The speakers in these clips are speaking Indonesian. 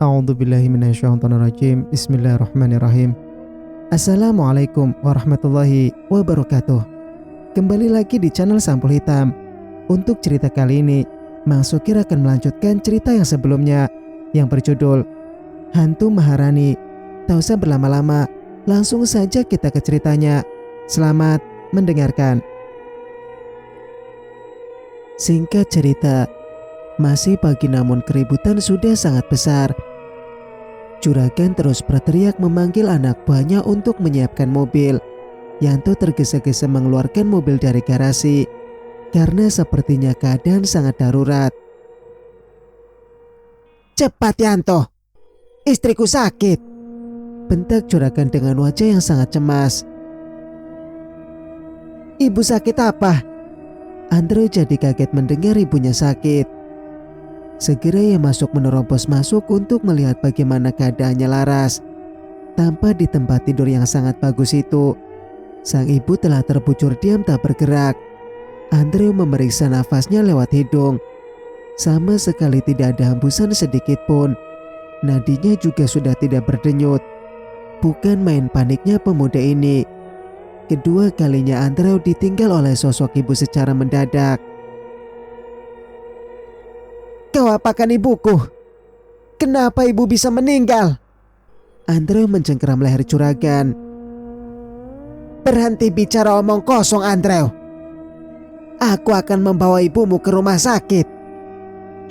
A'udzubillahi minasyaitonirrajim. Bismillahirrahmanirrahim. Assalamualaikum warahmatullahi wabarakatuh. Kembali lagi di channel Sampul Hitam. Untuk cerita kali ini, Mang Sukir akan melanjutkan cerita yang sebelumnya yang berjudul Hantu Maharani. Tak usah berlama-lama, langsung saja kita ke ceritanya. Selamat mendengarkan. Singkat cerita, masih pagi namun keributan sudah sangat besar. Juragan terus berteriak memanggil anak buahnya untuk menyiapkan mobil. Yanto tergesa-gesa mengeluarkan mobil dari garasi karena sepertinya keadaan sangat darurat. "Cepat Yanto, istriku sakit!" bentak juragan dengan wajah yang sangat cemas. "Ibu sakit apa?" Andrew jadi kaget mendengar ibunya sakit. Segera ia menerobos masuk untuk melihat bagaimana keadaannya Laras. Tampak di tempat tidur yang sangat bagus itu, sang ibu telah terbujur diam tak bergerak. Andrew memeriksa nafasnya lewat hidung. Sama sekali tidak ada hembusan sedikit pun. Nadinya juga sudah tidak berdenyut. Bukan main paniknya pemuda ini. Kedua kalinya Andrew ditinggal oleh sosok ibu secara mendadak. "Kau apakan ibuku? Kenapa ibu bisa meninggal?" Andrew mencengkeram leher juragan. "Berhenti bicara omong kosong, Andrew. Aku akan membawa ibumu ke rumah sakit."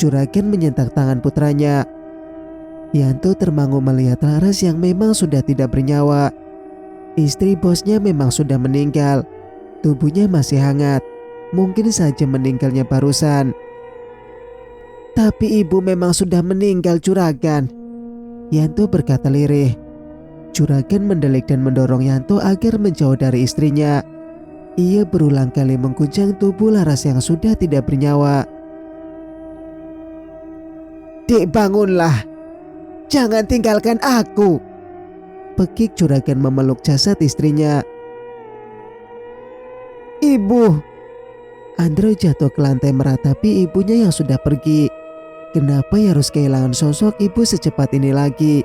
Juragan menyentak tangan putranya. Yanto termangu melihat Laras yang memang sudah tidak bernyawa. Istri bosnya memang sudah meninggal. Tubuhnya masih hangat. Mungkin saja meninggalnya barusan. "Tapi ibu memang sudah meninggal, juragan," Yanto berkata lirih. Juragan mendelik dan mendorong Yanto agar menjauh dari istrinya. Ia berulang kali mengguncang tubuh Laras yang sudah tidak bernyawa. "Dek, bangunlah. Jangan tinggalkan aku," pekik juragan memeluk jasad istrinya. "Ibu." Andrew jatuh ke lantai meratapi ibunya yang sudah pergi. Kenapa ia harus kehilangan sosok ibu secepat ini lagi?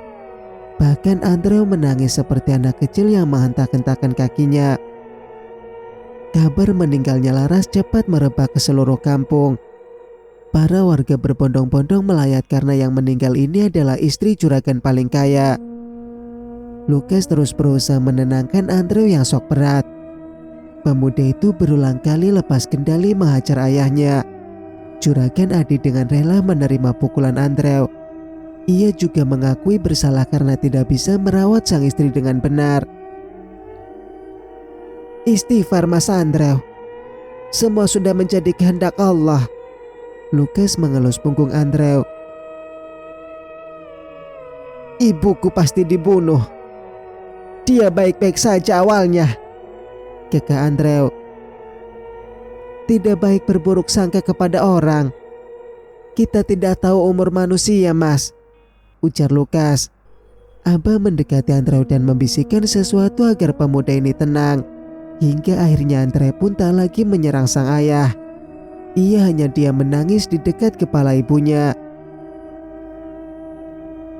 Bahkan Andrew menangis seperti anak kecil yang menghentak-hentakan kakinya. Kabar meninggalnya Laras cepat merebak ke seluruh kampung. Para warga berbondong-bondong melayat karena yang meninggal ini adalah istri juragan paling kaya. Lukas terus berusaha menenangkan Andrew yang shock berat. Pemuda itu berulang kali lepas kendali menghajar ayahnya. Juragan Adi dengan rela menerima pukulan Andrew. Ia juga mengakui bersalah karena tidak bisa merawat sang istri dengan benar. "Istighfar Mas Andrew. Semua sudah menjadi kehendak Allah." Lukas mengelus punggung Andrew. "Ibuku pasti dibunuh. Dia baik-baik saja awalnya," kekeh Andrew. "Tidak baik berburuk sangka kepada orang. Kita tidak tahu umur manusia, Mas," ujar Lukas. Abah mendekati Andrew dan membisikkan sesuatu agar pemuda ini tenang. Hingga akhirnya Andrew pun tak lagi menyerang sang ayah. Ia hanya diam menangis di dekat kepala ibunya.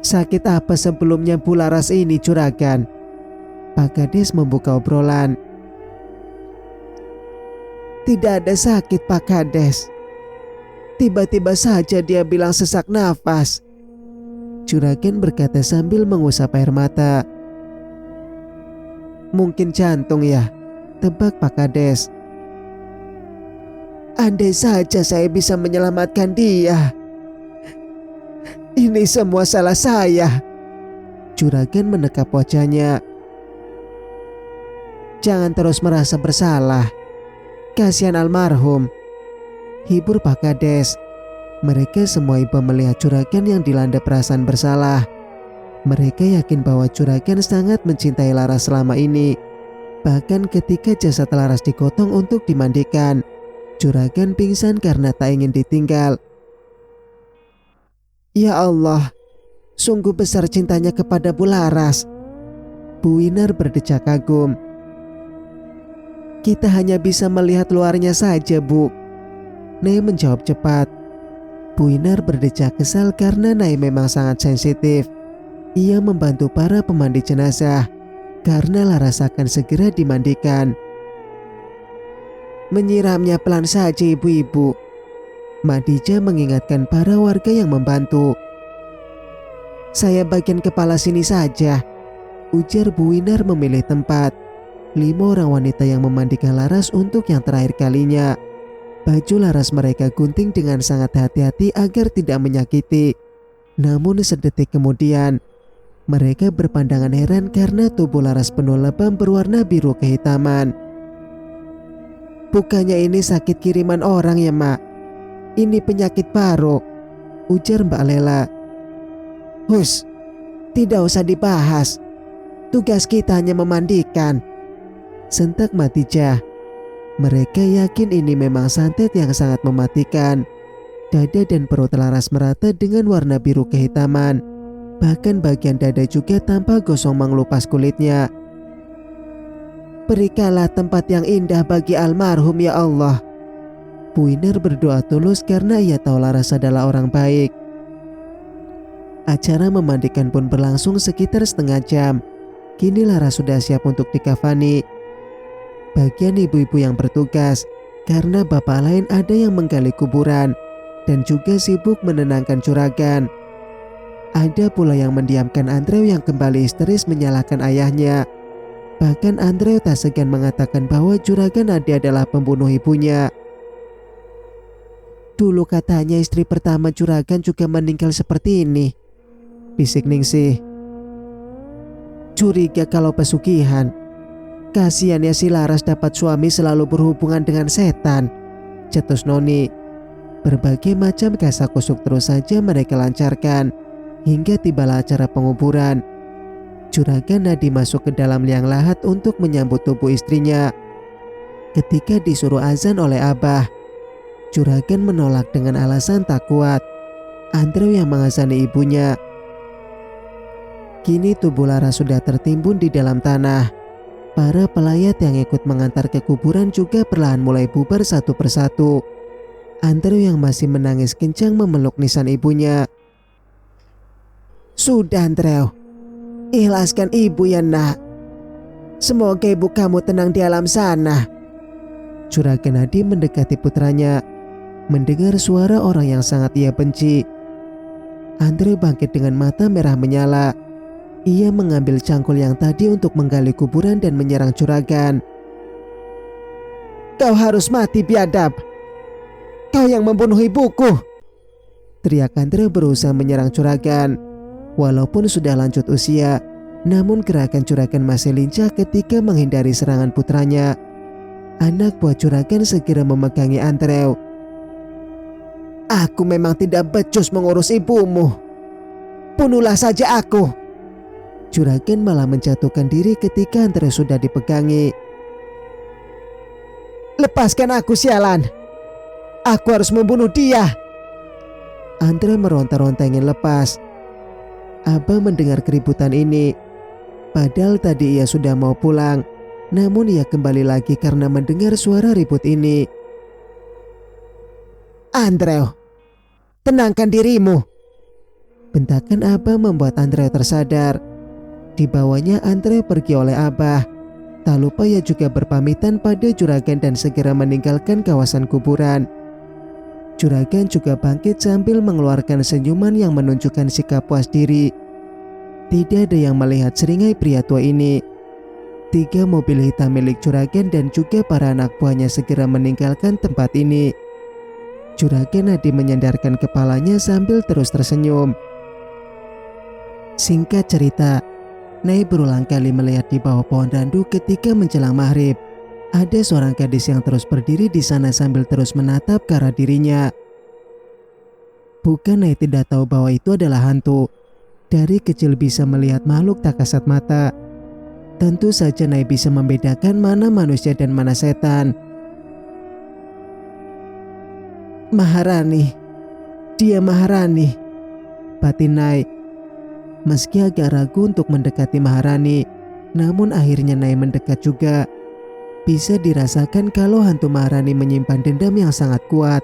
"Sakit apa sebelumnya Bu Laras ini, juragan?" Pak Kades membuka obrolan. "Tidak ada sakit, Pak Kades. Tiba-tiba saja dia bilang sesak nafas," juragan berkata sambil mengusap air mata. "Mungkin jantung ya," tebak Pak Kades. "Andai saja saya bisa menyelamatkan dia. Ini semua salah saya." Juragan menekap wajahnya. "Jangan terus merasa bersalah. Kasihan almarhum," hibur Pak Kades. Mereka semua iba melihat juragan yang dilanda perasaan bersalah. Mereka yakin bahwa juragan sangat mencintai Laras selama ini. Bahkan ketika jasad Laras digotong untuk dimandikan, juragan pingsan karena tak ingin ditinggal. "Ya Allah, sungguh besar cintanya kepada Bu Laras." Bu Winar berdecak kagum. "Kita hanya bisa melihat luarnya saja, Bu," Nek menjawab cepat. Bu Inar berdecak kesal karena Nai memang sangat sensitif. Ia membantu para pemandi jenazah karena Laras akan segera dimandikan. Menyiramnya pelan saja ibu-ibu. Mak Dija mengingatkan para warga yang membantu. Saya bagian kepala sini saja, ujar Bu Inar memilih tempat. 5 orang wanita yang memandikan Laras untuk yang terakhir kalinya. Baju Laras mereka gunting dengan sangat hati-hati agar tidak menyakiti. Namun sedetik kemudian, mereka berpandangan heran karena tubuh Laras penuh lebam berwarna biru kehitaman. Bukannya ini sakit kiriman orang ya mak? Ini penyakit paru, ujar Mbak Lela. Hus, tidak usah dibahas. Tugas kita hanya memandikan, sentak Mak Dija. Mereka yakin ini memang santet yang sangat mematikan. Dada dan perut Laras merata dengan warna biru kehitaman. Bahkan bagian dada juga tampak gosong mengelupas kulitnya. Berikanlah tempat yang indah bagi almarhum ya Allah. Bu Inar berdoa tulus karena ia tahu Laras adalah orang baik. Acara memandikan pun berlangsung sekitar setengah jam. Kini Laras sudah siap untuk dikafani. Bagian ibu-ibu yang bertugas, karena bapak lain ada yang menggali kuburan dan juga sibuk menenangkan juragan. Ada pula yang mendiamkan Andrew yang kembali histeris menyalahkan ayahnya. Bahkan Andrew tak segan mengatakan bahwa juragan Ade adalah pembunuh ibunya. Dulu katanya istri pertama juragan juga meninggal seperti ini, bisik Ningsih. Curiga kalau pesugihan. Kasihan ya si Laras dapat suami selalu berhubungan dengan setan, cetus Noni. Berbagai macam kasak-kusuk terus saja mereka lancarkan hingga tibalah acara penguburan. Juragan Nadi masuk ke dalam liang lahat untuk menyambut tubuh istrinya. Ketika disuruh azan oleh Abah, juragan menolak dengan alasan tak kuat. Andrew yang mengazani ibunya. Kini tubuh Laras sudah tertimbun di dalam tanah. Para pelayat yang ikut mengantar ke kuburan juga perlahan mulai bubar satu persatu. Andrew yang masih menangis kencang memeluk nisan ibunya. Sudah Andrew, ikhlaskan ibu ya nak. Semoga ibu kamu tenang di alam sana. Juragan Nadi mendekati putranya. Mendengar suara orang yang sangat ia benci, Andrew bangkit dengan mata merah menyala. Ia mengambil cangkul yang tadi untuk menggali kuburan dan menyerang juragan. Kau harus mati biadab. Kau yang membunuh ibuku, teriak Andrew berusaha menyerang juragan. Walaupun sudah lanjut usia, namun gerakan juragan masih lincah ketika menghindari serangan putranya. Anak buah juragan segera memegangi Andrew. Aku memang tidak becus mengurus ibumu. Bunuhlah saja aku. Juragan malah menjatuhkan diri ketika Andrew sudah dipegangi. Lepaskan aku sialan. Aku harus membunuh dia. Andrew meronta-ronta ingin lepas. Abah mendengar keributan ini. Padahal tadi ia sudah mau pulang, namun ia kembali lagi karena mendengar suara ribut ini. Andrew, tenangkan dirimu. Bentakan Abah membuat Andrew tersadar. Dibawanya Andrew pergi oleh Abah. Tak lupa ia juga berpamitan pada juragan dan segera meninggalkan kawasan kuburan. Juragan juga bangkit sambil mengeluarkan senyuman yang menunjukkan sikap puas diri. Tidak ada yang melihat seringai pria tua ini. 3 mobil hitam milik juragan dan juga para anak buahnya segera meninggalkan tempat ini. Juragan Nadi menyandarkan kepalanya sambil terus tersenyum. Singkat cerita, Nai berulang kali melihat di bawah pohon randu ketika menjelang maghrib. Ada seorang gadis yang terus berdiri di sana sambil terus menatap ke arah dirinya. Bukan Nai tidak tahu bahwa itu adalah hantu. Dari kecil bisa melihat makhluk tak kasat mata. Tentu saja Nai bisa membedakan mana manusia dan mana setan. Maharani, dia Maharani, batin Nai. Meski agak ragu untuk mendekati Maharani, namun akhirnya Nai mendekat juga. Bisa dirasakan kalau hantu Maharani menyimpan dendam yang sangat kuat.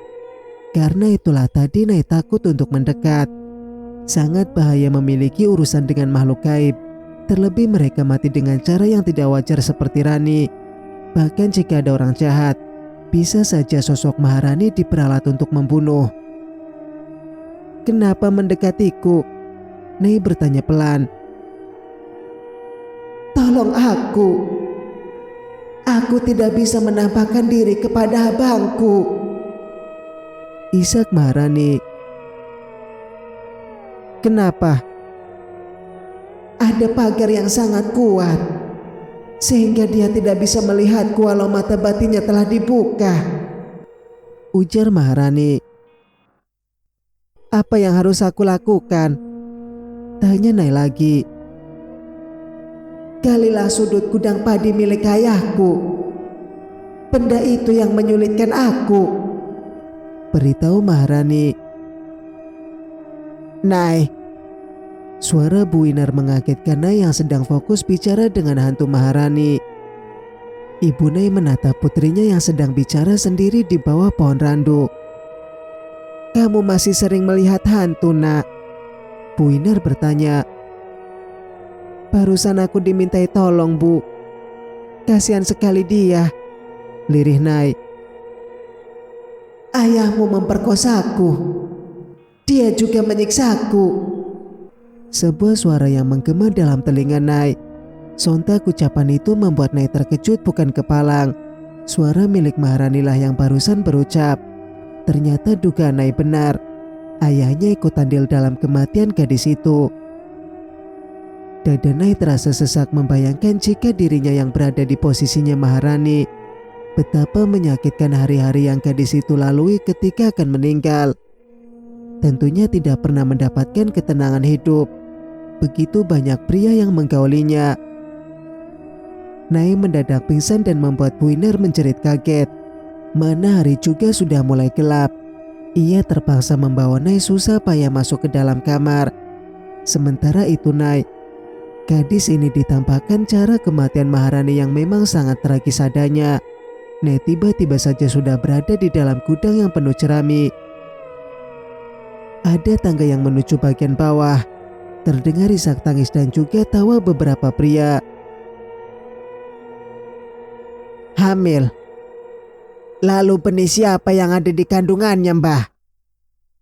Karena itulah tadi Nai takut untuk mendekat. Sangat bahaya memiliki urusan dengan makhluk gaib. Terlebih mereka mati dengan cara yang tidak wajar seperti Rani. Bahkan jika ada orang jahat, bisa saja sosok Maharani diperalat untuk membunuh. "Kenapa mendekatiku?" Nai bertanya pelan. "Tolong aku. Aku tidak bisa menampakkan diri kepada abangku," isak Maharani. "Kenapa?" "Ada pagar yang sangat kuat, sehingga dia tidak bisa melihatku walau mata batinnya telah dibuka," ujar Maharani. "Apa yang harus aku lakukan?" tanya Nai lagi. "Galilah sudut gudang padi milik ayahku. Benda itu yang menyulitkan aku," beritahu Maharani. "Nai," suara Bu Winar mengagetkan Nai yang sedang fokus bicara dengan hantu Maharani. Ibu Nai menatap putrinya yang sedang bicara sendiri di bawah pohon randu. "Kamu masih sering melihat hantu, Nak?" Bu Winar bertanya. "Barusan aku dimintai tolong, Bu. Kasihan sekali dia," lirih Nai. "Ayahmu memperkosaku. Dia juga menyiksaku," sebuah suara yang menggema dalam telinga Nai. Sontak ucapan itu membuat Nai terkejut bukan kepalang. Suara milik Maharani lah yang barusan berucap. Ternyata dugaan Nai benar. Ayahnya ikut andil dalam kematian gadis itu. Dada Nai terasa sesak membayangkan jika dirinya yang berada di posisinya Maharani. Betapa menyakitkan hari-hari yang gadis itu lalui ketika akan meninggal. Tentunya tidak pernah mendapatkan ketenangan hidup. Begitu banyak pria yang menggaulinya. Nai mendadak pingsan dan membuat Bu Winar menjerit kaget. Mana hari juga sudah mulai gelap. Ia terpaksa membawa Nai susah payah masuk ke dalam kamar. Sementara itu Nai, gadis ini ditampakkan cara kematian Maharani yang memang sangat tragis adanya. Nai tiba-tiba saja sudah berada di dalam gudang yang penuh jerami. Ada tangga yang menuju bagian bawah. Terdengar isak tangis dan juga tawa beberapa pria. "Hamil. Lalu benih siapa yang ada di kandungannya, Mbah?"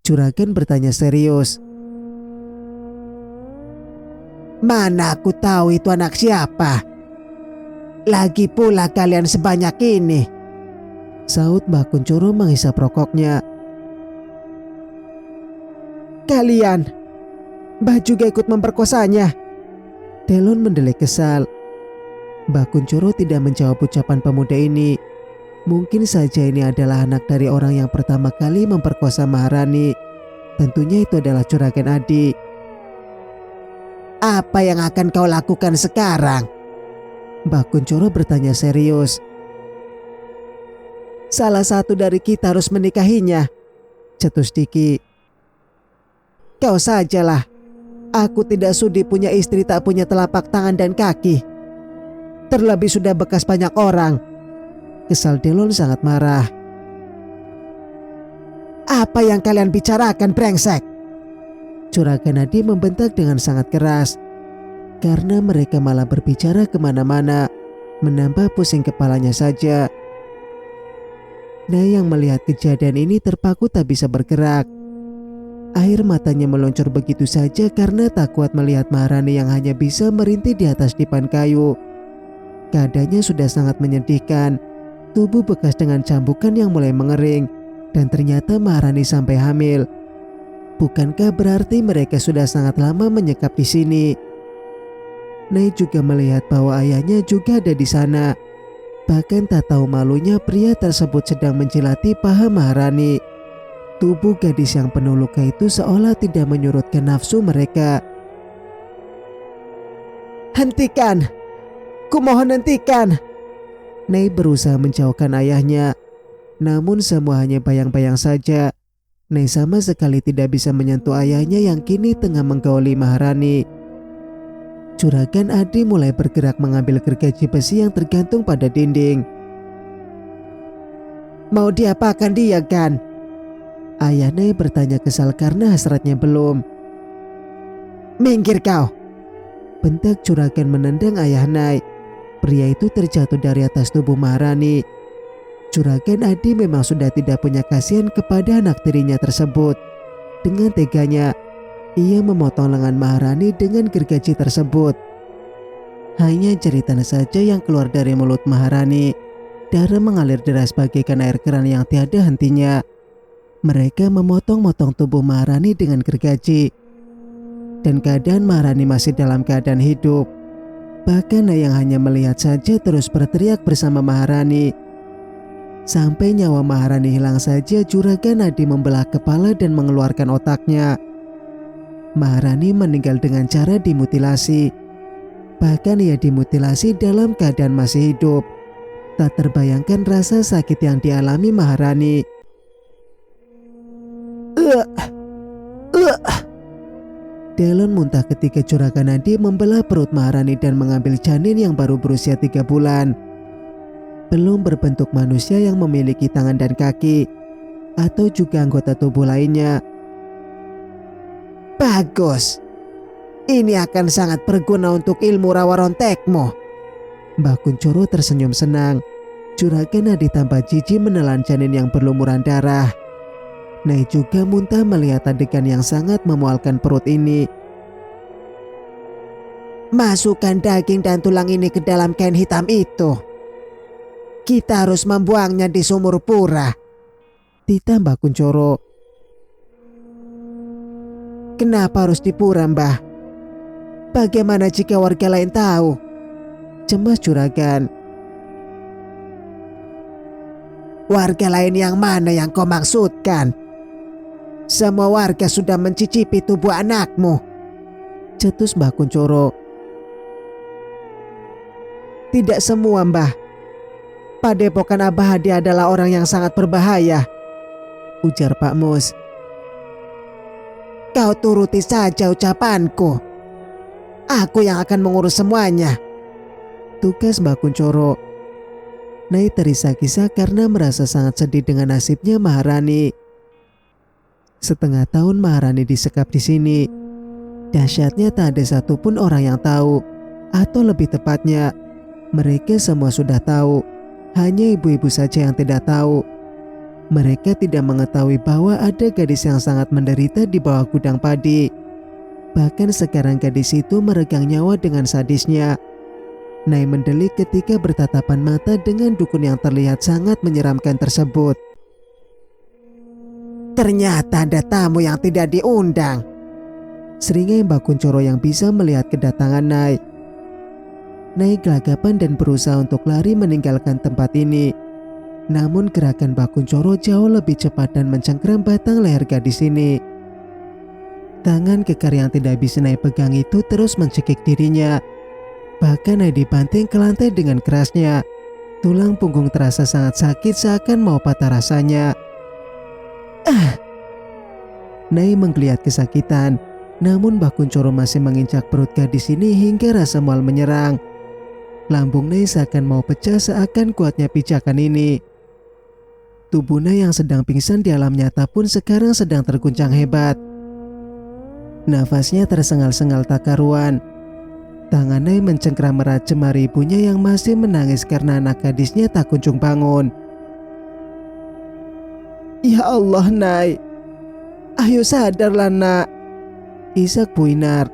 Juragan bertanya serius. "Mana aku tahu itu anak siapa? Lagi pula kalian sebanyak ini," sahut Mbah Kuncoro menghisap rokoknya. "Kalian, Mbah juga ikut memperkosanya?" Delon mendelik kesal. Mbah Kuncoro tidak menjawab ucapan pemuda ini. Mungkin saja ini adalah anak dari orang yang pertama kali memperkosa Maharani. Tentunya itu adalah Juragan Adi. "Apa yang akan kau lakukan sekarang?" Mbah Kuncoro bertanya serius. "Salah satu dari kita harus menikahinya," cetus Diki. "Kau sajalah. Aku tidak sudi punya istri tak punya telapak tangan dan kaki. Terlebih sudah bekas banyak orang," kesal Delon sangat marah. "Apa yang kalian bicarakan, brengsek?" Juragan Adi membentak dengan sangat keras. Karena mereka malah berbicara kemana-mana, menambah pusing kepalanya saja. Nah, yang melihat kejadian ini terpaku tak bisa bergerak. Air matanya meluncur begitu saja karena tak kuat melihat Maharani yang hanya bisa merintih di atas dipan kayu. Keadaannya sudah sangat menyedihkan. Tubuh bekas dengan cambukan yang mulai mengering. Dan ternyata Maharani sampai hamil. Bukankah berarti mereka sudah sangat lama menyekap di sini? Nai juga melihat bahwa ayahnya juga ada di sana. Bahkan tak tahu malunya pria tersebut sedang menjilati paha Maharani. Tubuh gadis yang penuh luka itu seolah tidak menyurutkan nafsu mereka. "Hentikan! Kumohon hentikan!" Nai berusaha menjauhkan ayahnya. Namun semua hanya bayang-bayang saja. Nai sama sekali tidak bisa menyentuh ayahnya yang kini tengah menggauli Maharani. Juragan Adi mulai bergerak mengambil gergaji besi yang tergantung pada dinding. "Mau diapakan dia, Gan? Ayah Nai bertanya kesal karena hasratnya belum. "Minggir kau!" bentak Juragan menendang ayah Nai. Pria itu terjatuh dari atas tubuh Maharani. Juragan Adi memang sudah tidak punya kasihan kepada anak tirinya tersebut. Dengan teganya, ia memotong lengan Maharani dengan gergaji tersebut. Hanya jeritan saja yang keluar dari mulut Maharani. Darah mengalir deras bagaikan air keran yang tiada hentinya. Mereka memotong-motong tubuh Maharani dengan gergaji. Dan keadaan Maharani masih dalam keadaan hidup. Bahkan yang hanya melihat saja terus berteriak bersama Maharani. Sampai nyawa Maharani hilang saja, Juragan Adi membelah kepala dan mengeluarkan otaknya. Maharani meninggal dengan cara dimutilasi. Bahkan ia dimutilasi dalam keadaan masih hidup. Tak terbayangkan rasa sakit yang dialami Maharani. Delon muntah ketika Juragan Adi membelah perut Maharani dan mengambil janin yang baru berusia 3 bulan. Belum berbentuk manusia yang memiliki tangan dan kaki, atau juga anggota tubuh lainnya. "Bagus. Ini akan sangat berguna untuk ilmu rawa rontekmu." Mbah Kunchoro tersenyum senang. Juragan Adi tambah jijik menelan janin yang berlumuran darah. Nai juga muntah melihat adegan yang sangat memualkan perut ini. "Masukkan daging dan tulang ini ke dalam kain hitam itu. Kita harus membuangnya di sumur pura," ditambah Kunchoro. "Kenapa harus di pura, Mbah? Bagaimana jika warga lain tahu?" cemas Juragan. "Warga lain yang mana yang kau maksudkan? Semua warga sudah mencicipi tubuh anakmu," cetus Mbah Kunchoro. "Tidak semua, Mbah. Padepokan Abah Hadi adalah orang yang sangat berbahaya," ujar Pak Mus. "Kau turuti saja ucapanku. Aku yang akan mengurus semuanya," tugas Mbah Kunchoro. Nai terisa-kisah karena merasa sangat sedih dengan nasibnya Maharani. Setengah tahun Maharani disekap di sini. Dahsyatnya tak ada satupun orang yang tahu, atau lebih tepatnya, mereka semua sudah tahu. Hanya ibu-ibu saja yang tidak tahu. Mereka tidak mengetahui bahwa ada gadis yang sangat menderita di bawah gudang padi. Bahkan sekarang gadis itu meregang nyawa dengan sadisnya. Nai mendelik ketika bertatapan mata dengan dukun yang terlihat sangat menyeramkan tersebut. "Ternyata ada tamu yang tidak diundang," seringai Mbah Kunchoro yang bisa melihat kedatangan Nai. Nai gelagapan dan berusaha untuk lari meninggalkan tempat ini. Namun gerakan Mbah Kunchoro jauh lebih cepat dan mencengkram batang leher gadis ini. Tangan kekar yang tidak bisa Nai pegang itu terus mencekik dirinya. Bahkan Nai dibanting ke lantai dengan kerasnya. Tulang punggung terasa sangat sakit seakan mau patah rasanya. Nai menggeliat kesakitan. Namun Mbah Kunchoro masih menginjak perut gadis ini hingga rasa mual menyerang. Lambung Nai seakan mau pecah seakan kuatnya pijakan ini. Tubuh Nai yang sedang pingsan di alam nyata pun sekarang sedang terguncang hebat. Nafasnya tersengal-sengal tak karuan. Tangan Nai mencengkram erat jemari ibunya yang masih menangis karena anak gadisnya tak kunjung bangun. "Ya Allah, Nai. Ayo sadarlah, Nak," isak Bu Inar.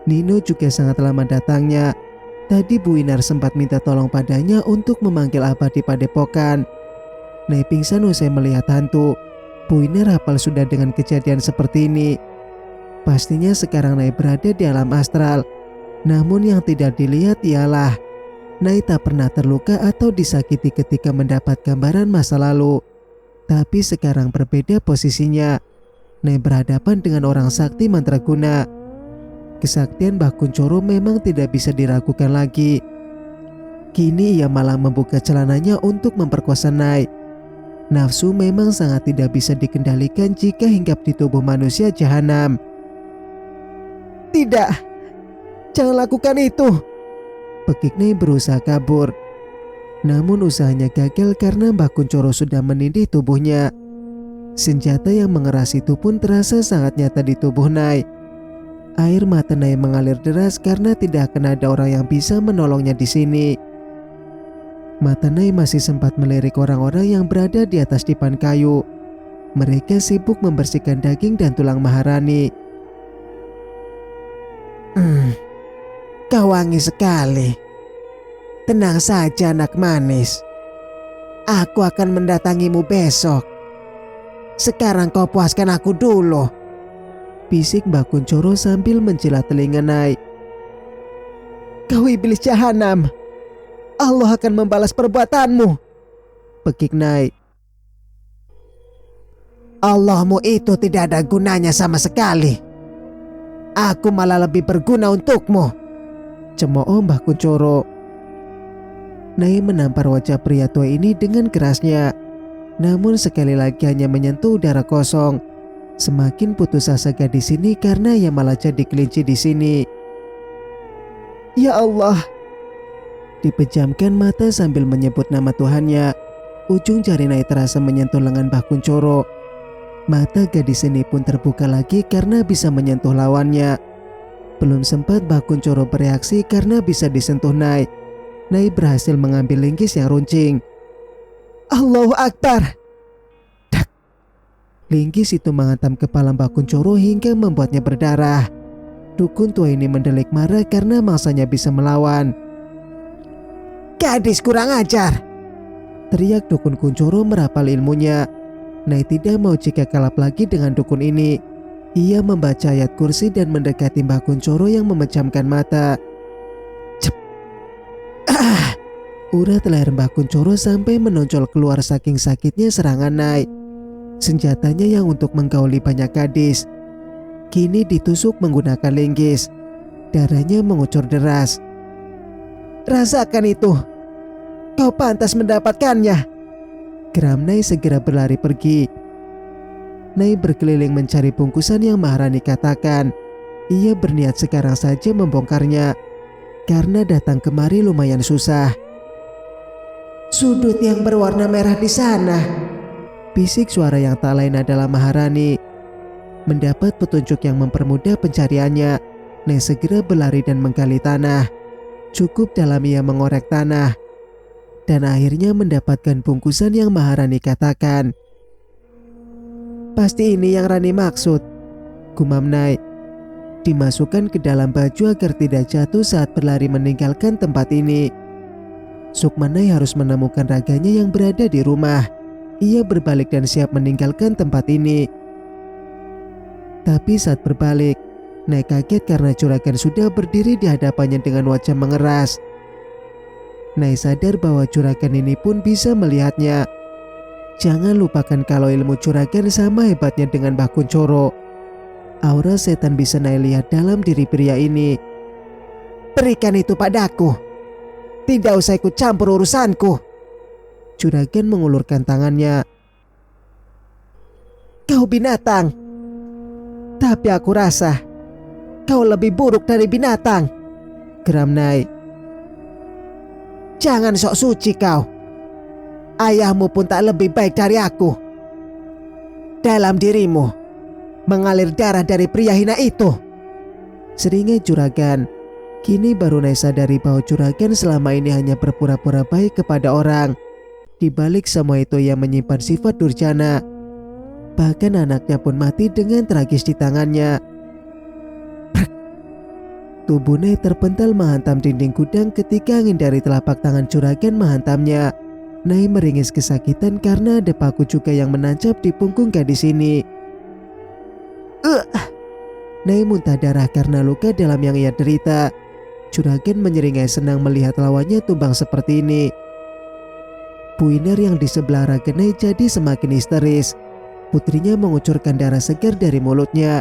Nino juga sangat lama datangnya. Tadi Bu Inar sempat minta tolong padanya untuk memanggil Abah di padepokan. Nai pingsan usai melihat hantu. Bu Inar hafal sudah dengan kejadian seperti ini. Pastinya sekarang Nai berada di alam astral. Namun yang tidak dilihat ialah Nai tak pernah terluka atau disakiti ketika mendapat gambaran masa lalu. Tapi sekarang berbeda posisinya. Nai berhadapan dengan orang sakti mandraguna. Kesaktian Mbah Kunchoro memang tidak bisa diragukan lagi. Kini ia malah membuka celananya untuk memperkosa Nai. Nafsu memang sangat tidak bisa dikendalikan jika hinggap di tubuh manusia jahanam. "Tidak, jangan lakukan itu," pekik Nai berusaha kabur. Namun usahanya gagal karena Mbah Kunchoro sudah menindih tubuhnya. Senjata yang mengeras itu pun terasa sangat nyata di tubuh Nai. Air mata Nai mengalir deras karena tidak akan ada orang yang bisa menolongnya di sini. Mata Nai masih sempat melirik orang-orang yang berada di atas dipan kayu. Mereka sibuk membersihkan daging dan tulang Maharani. Kau wangi sekali. Tenang saja anak manis. Aku akan mendatangimu besok. Sekarang kau puaskan aku dulu. Bisik Mbah Kunchoro sambil menjilat telinga Nai. Kau iblis jahanam. Allah akan membalas perbuatanmu. Pekik Nai. Allahmu itu tidak ada gunanya sama sekali. Aku malah lebih berguna untukmu. Cemooh Mbah Kunchoro. Nai menampar wajah pria tua ini dengan kerasnya. Namun sekali lagi hanya menyentuh udara kosong. Semakin putus asa gadis ini karena ia malah jadi kelinci di sini. Ya Allah. Dipejamkan mata sambil menyebut nama Tuhannya. Ujung jari Nai terasa menyentuh lengan Mbah Kunchoro. Mata gadis ini pun terbuka lagi karena bisa menyentuh lawannya. Belum sempat Mbah Kunchoro bereaksi karena bisa disentuh Nai. Nai berhasil mengambil linggis yang runcing. Allahu Akbar. Dak. Linggis itu menghantam kepala Mbah Kunchoro hingga membuatnya berdarah. Dukun tua ini mendelik marah karena mangsanya bisa melawan. Gadis kurang ajar. Teriak Dukun Kunchoro merapal ilmunya. Nai tidak mau jika kalap lagi dengan dukun ini. Ia membaca ayat kursi dan mendekati Mbah Kunchoro yang memejamkan mata. Cep. Urat leher Mbah Kunchoro sampai menonjol keluar saking sakitnya serangan Nai. Senjatanya yang untuk menggauli banyak gadis kini ditusuk menggunakan linggis. Darahnya mengucur deras. Rasakan itu. Kau pantas mendapatkannya. Geram Nai segera berlari pergi. Nai berkeliling mencari bungkusan yang Maharani katakan. Ia berniat sekarang saja membongkarnya. Karena datang kemari lumayan susah. Sudut yang berwarna merah di sana. Bisik suara yang tak lain adalah Maharani. Mendapat petunjuk yang mempermudah pencariannya, Nai segera berlari dan menggali tanah. Cukup dalam ia mengorek tanah. Dan akhirnya mendapatkan bungkusan yang Maharani katakan. Pasti ini yang Rani maksud, gumam Nai. Dimasukkan ke dalam baju agar tidak jatuh saat berlari meninggalkan tempat ini. Sukman Nai harus menemukan raganya yang berada di rumah. Ia berbalik dan siap meninggalkan tempat ini. Tapi saat berbalik, Nai kaget karena juragan sudah berdiri di hadapannya dengan wajah mengeras. Nai sadar bahwa juragan ini pun bisa melihatnya. Jangan lupakan kalau ilmu juragan sama hebatnya dengan Mbah Kunchoro. Aura setan bisa Nai lihat dalam diri pria ini. Berikan itu padaku. Tidak usah ikut campur urusanku. Juragan mengulurkan tangannya. Kau binatang. Tapi aku rasa kau lebih buruk dari binatang. Geram Nai. Jangan sok suci kau. Ayahmu pun tak lebih baik dari aku. Dalam dirimu mengalir darah dari pria hina itu. Seringai juragan. Kini baru Nai sadari bahwa juragan selama ini hanya berpura-pura baik kepada orang. Di balik semua itu ia menyimpan sifat durjana. Bahkan anaknya pun mati dengan tragis di tangannya. Tubuh Nai terpental menghantam dinding gudang ketika angin dari telapak tangan juragan menghantamnya. Nai meringis kesakitan karena ada paku juga yang menancap di punggung gadis ini. Nai muntah darah karena luka dalam yang ia derita. Juragan menyeringai senang melihat lawannya tumbang seperti ini. Puiner yang di sebelah raga Nai jadi semakin histeris. Putrinya mengucurkan darah segar dari mulutnya.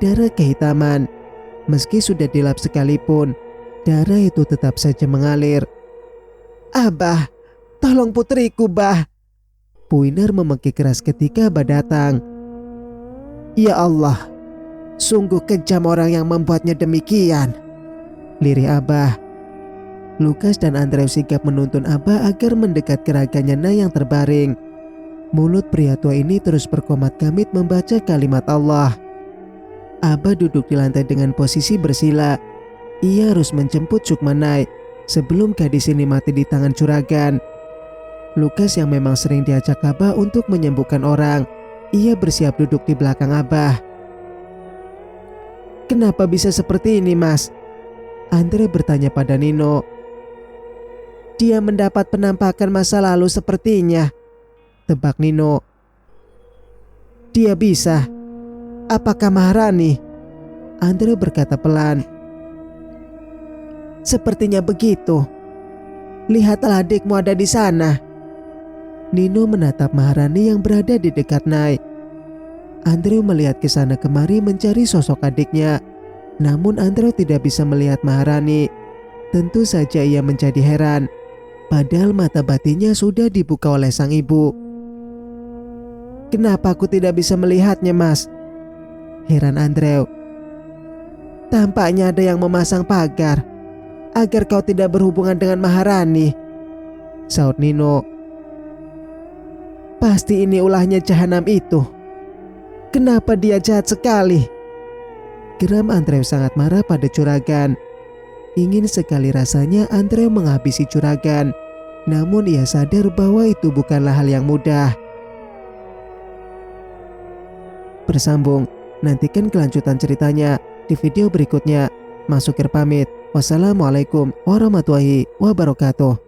Darah kehitaman. Meski sudah dilap sekalipun, darah itu tetap saja mengalir. Abah, tolong putriku, Bah. Puiner memekik keras ketika Abah datang. Ya Allah, sungguh kejam orang yang membuatnya demikian. Lirih Abah. Lukas dan Andrew sigap menuntun Abah agar mendekat ke raganya Nai yang terbaring. Mulut pria tua ini terus berkomat-kamit membaca kalimat Allah. Abah duduk di lantai dengan posisi bersila. Ia harus menjemput Sukmanai sebelum gadis ini mati di tangan juragan. Lukas yang memang sering diajak Abah untuk menyembuhkan orang, ia bersiap duduk di belakang Abah. "Kenapa bisa seperti ini, Mas?" Andre bertanya pada Nino. "Dia mendapat penampakan masa lalu sepertinya," tebak Nino. "Dia bisa. Apakah Maharani?" Andre berkata pelan. "Sepertinya begitu. Lihatlah adikmu ada di sana." Nino menatap Maharani yang berada di dekat Nai. Andrew melihat ke sana kemari mencari sosok adiknya. Namun Andrew tidak bisa melihat Maharani. Tentu saja ia menjadi heran. Padahal mata batinnya sudah dibuka oleh sang ibu. "Kenapa aku tidak bisa melihatnya, Mas?" heran Andrew. "Tampaknya ada yang memasang pagar agar kau tidak berhubungan dengan Maharani," saut Nino. "Pasti ini ulahnya jahanam itu. Kenapa dia jahat sekali?" Geram Andrew sangat marah pada juragan. Ingin sekali rasanya Andrew menghabisi juragan. Namun ia sadar bahwa itu bukanlah hal yang mudah. Bersambung, nantikan kelanjutan ceritanya di video berikutnya. Mas Sukir pamit. Wassalamualaikum warahmatullahi wabarakatuh.